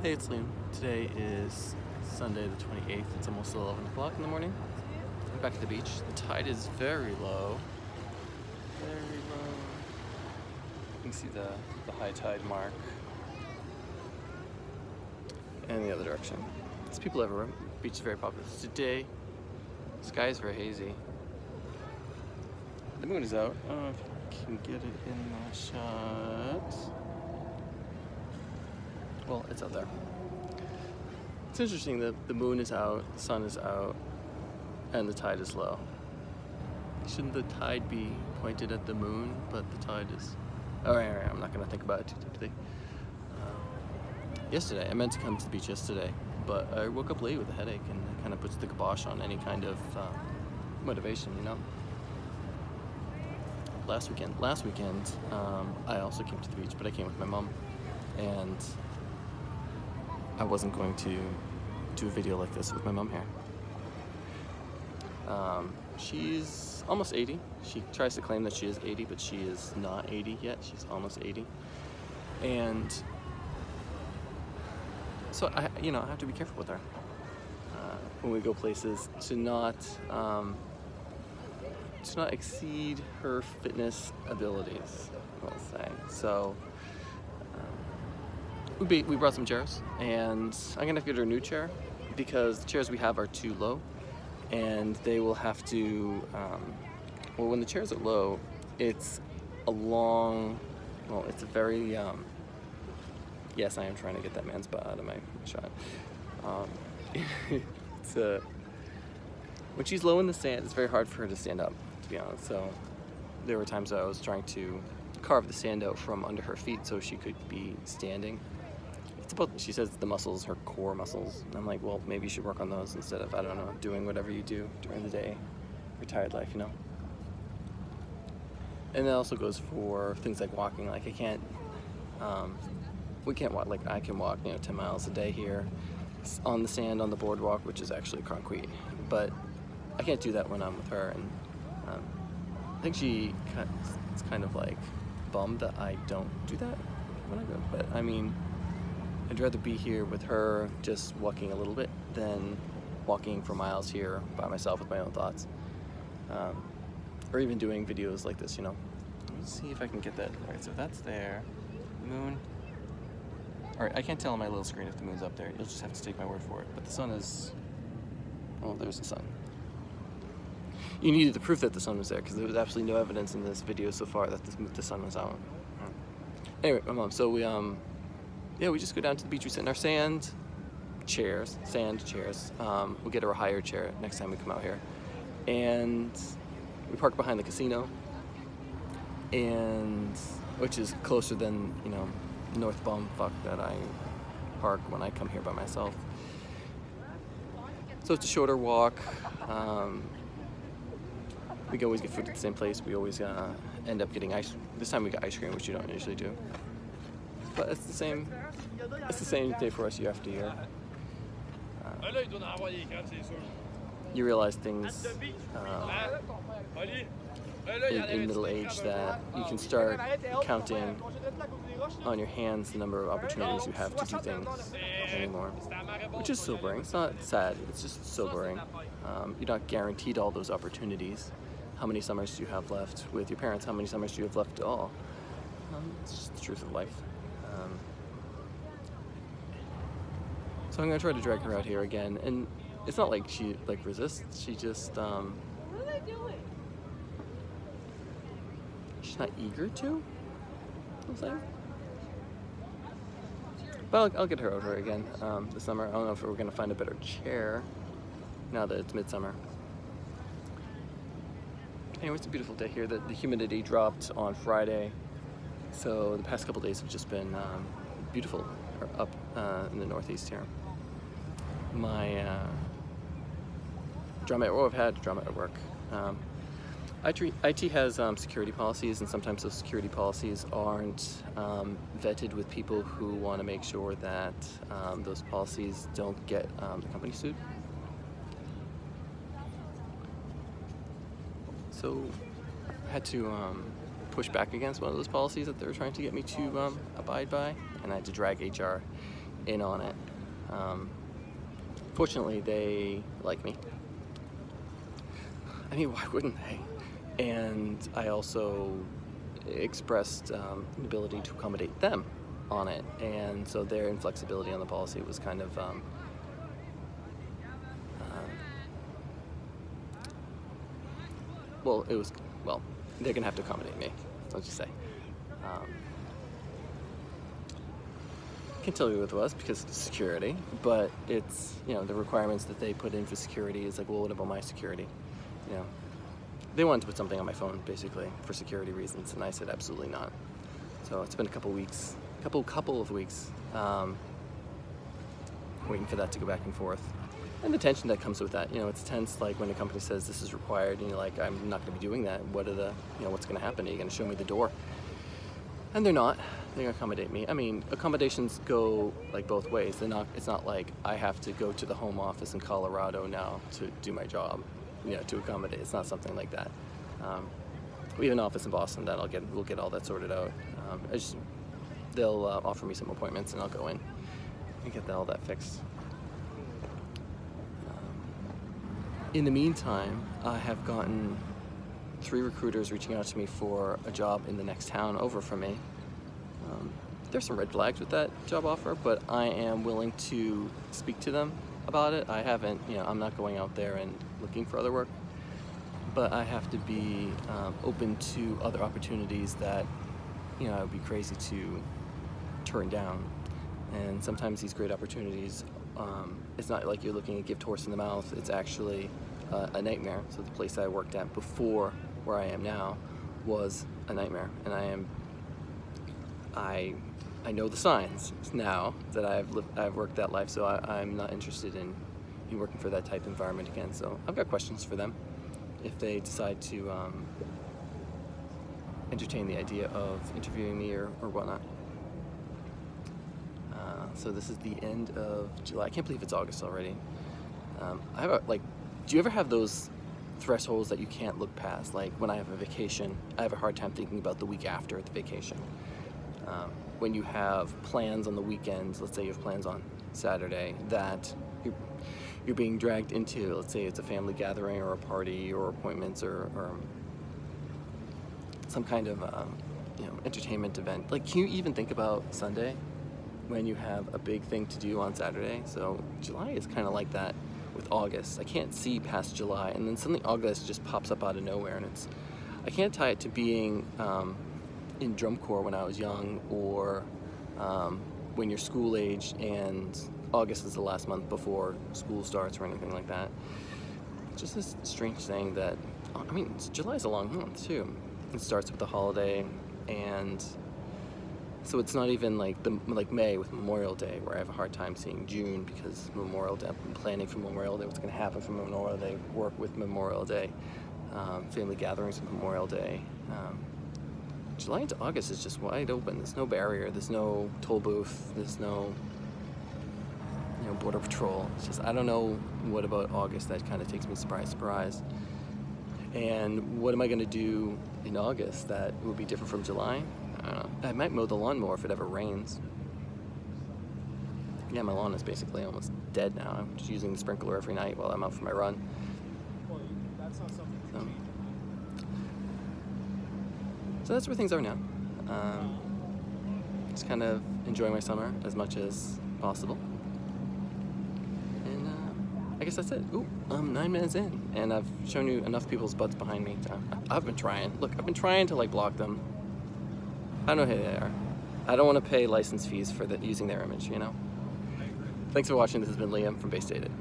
Hey, it's Liam. Today is Sunday the 28th. It's almost 11 o'clock in the morning. I'm back at the beach. The tide is very low. Very low. You can see the high tide mark. And the other direction. There's people everywhere. The beach is very popular. Today, the sky is very hazy. The moon is out. I don't know if you can get it in the shot. Well, it's out there. It's interesting that the moon is out, the sun is out, and the tide is low. Shouldn't the tide be pointed at the moon, but the tide is... Oh, right, I'm not going to think about it too deeply. Yesterday, I meant to come to the beach yesterday, but I woke up late with a headache, and it kind of puts the kibosh on any kind of motivation, you know? Last weekend, I also came to the beach, but I came with my mom, and I wasn't going to do a video like this with my mom here. She's almost 80. She tries to claim that she is 80, but she is not 80 yet. She's almost 80. And so I have to be careful with her when we go places to not exceed her fitness abilities, I'll say. So we brought some chairs, and I'm gonna have to get her a new chair because the chairs we have are too low, and they will have to, well, when the chairs are low, it's a long, well, it's a very, yes, I am trying to get that man's butt out of my shot. When she's low in the sand, it's very hard for her to stand up, to be honest. So there were times I was trying to carve the sand out from under her feet so she could be standing. She says the muscles, her core muscles. And I'm like, well, maybe you should work on those instead of, I don't know, doing whatever you do during the day, retired life, you know? And that also goes for things like walking. Like we can't walk, like I can walk, 10 miles a day here on the sand on the boardwalk, which is actually concrete. But I can't do that when I'm with her. And I think she's kind of like bummed that I don't do that when I go. But I mean, I'd rather be here with her just walking a little bit than walking for miles here by myself with my own thoughts. Or even doing videos like this, Let me see if I can get that. All right, so that's there. Moon. All right, I can't tell on my little screen if the moon's up there. You'll just have to take my word for it. But the sun is, oh, there's the sun. You needed the proof that the sun was there because there was absolutely no evidence in this video so far that the sun was out. Anyway, my mom, so we just go down to the beach, we sit in our sand chairs. We'll get her a higher chair next time we come out here. And we park behind the casino, and which is closer than, North Bumfuck that I park when I come here by myself. So it's a shorter walk. We can always get food at the same place. We always end up getting ice. This time we got ice cream, which you don't usually do. But it's the same day for us year after year. You realize things in middle age that you can start counting on your hands the number of opportunities you have to do things anymore, which is sobering. It's not sad, it's just sobering. You're not guaranteed all those opportunities. How many summers do you have left with your parents? How many summers do you have left at all? It's just the truth of life. So I'm gonna try to drag her out here again, and it's not like she resists. She just What are they doing? she's not eager to. I'm saying. But I'll get her over again this summer. I don't know if we're gonna find a better chair now that it's midsummer. Anyway, it's a beautiful day here. The humidity dropped on Friday, so the past couple days have just been beautiful up in the northeast here. My drama at work, I've had drama at work. IT has security policies, and sometimes those security policies aren't vetted with people who want to make sure that those policies don't get the company sued. So I had to push back against one of those policies that they were trying to get me to abide by, and I had to drag HR in on it. Fortunately, they like me. I mean, why wouldn't they? And I also expressed an ability to accommodate them on it, and so their inflexibility on the policy was kind of well, they're gonna have to accommodate me, let's just say. Can't tell you what it was because it's security, but it's, you know, the requirements that they put in for security is like, well, what about my security? You know, they wanted to put something on my phone basically for security reasons, and I said absolutely not. So it's been a couple of weeks waiting for that to go back and forth, and the tension that comes with that. You know, it's tense, like when a company says this is required, and you're like, I'm not going to be doing that. What are the, you know, what's going to happen? Are you going to show me the door? And they're not. They're going to accommodate me. I mean, accommodations go like both ways. They're not. It's not like I have to go to the home office in Colorado now to do my job, you know, to accommodate. It's not something like that. We have an office in Boston that we'll get all that sorted out. They'll offer me some appointments and I'll go in and get all that fixed. In the meantime, I have gotten 3 recruiters reaching out to me for a job in the next town over from me. There's some red flags with that job offer, but I am willing to speak to them about it. I haven't, you know, I'm not going out there and looking for other work, but I have to be open to other opportunities that, you know, I would be crazy to turn down. And sometimes these great opportunities, it's not like you're looking a gift horse in the mouth, it's actually a nightmare. So the place I worked at before where I am now was a nightmare, and I know the signs now that I've worked that life, so I'm not interested in working for that type of environment again. So I've got questions for them if they decide to entertain the idea of interviewing me or whatnot. So this is the end of July. I can't believe it's August already. Do you ever have those thresholds that you can't look past? Like when I have a vacation, I have a hard time thinking about the week after the vacation. When you have plans on the weekends, let's say you have plans on Saturday that you're being dragged into, let's say it's a family gathering or a party or appointments or some kind of you know, entertainment event. Like, can you even think about Sunday when you have a big thing to do on Saturday? So July is kind of like that with August. I can't see past July, and then suddenly August just pops up out of nowhere, and I can't tie it to being in drum corps when I was young, or when you're school age and August is the last month before school starts or anything like that. It's just this strange thing that, I mean, July's a long month too. It starts with the holiday, and so it's not even like May with Memorial Day, where I have a hard time seeing June because Memorial Day, I'm planning for Memorial Day, what's going to happen for Memorial Day, work with Memorial Day, family gatherings with Memorial Day. July into August is just wide open. There's no barrier, there's no toll booth, there's no, you know, border patrol. It's just, I don't know what about August that kind of takes me surprise. And what am I going to do in August that will be different from July? I don't know. I might mow the lawn more if it ever rains. Yeah, my lawn is basically almost dead now. I'm just using the sprinkler every night while I'm out for my run. So that's where things are now. Just kind of enjoying my summer as much as possible. And I guess that's it. Ooh, I'm 9 minutes in, and I've shown you enough people's butts behind me. I've been trying. Look, I've been trying to like block them. I don't know who they are. I don't want to pay license fees for using their image, you know? Thanks for watching. This has been Liam from Bay Stated.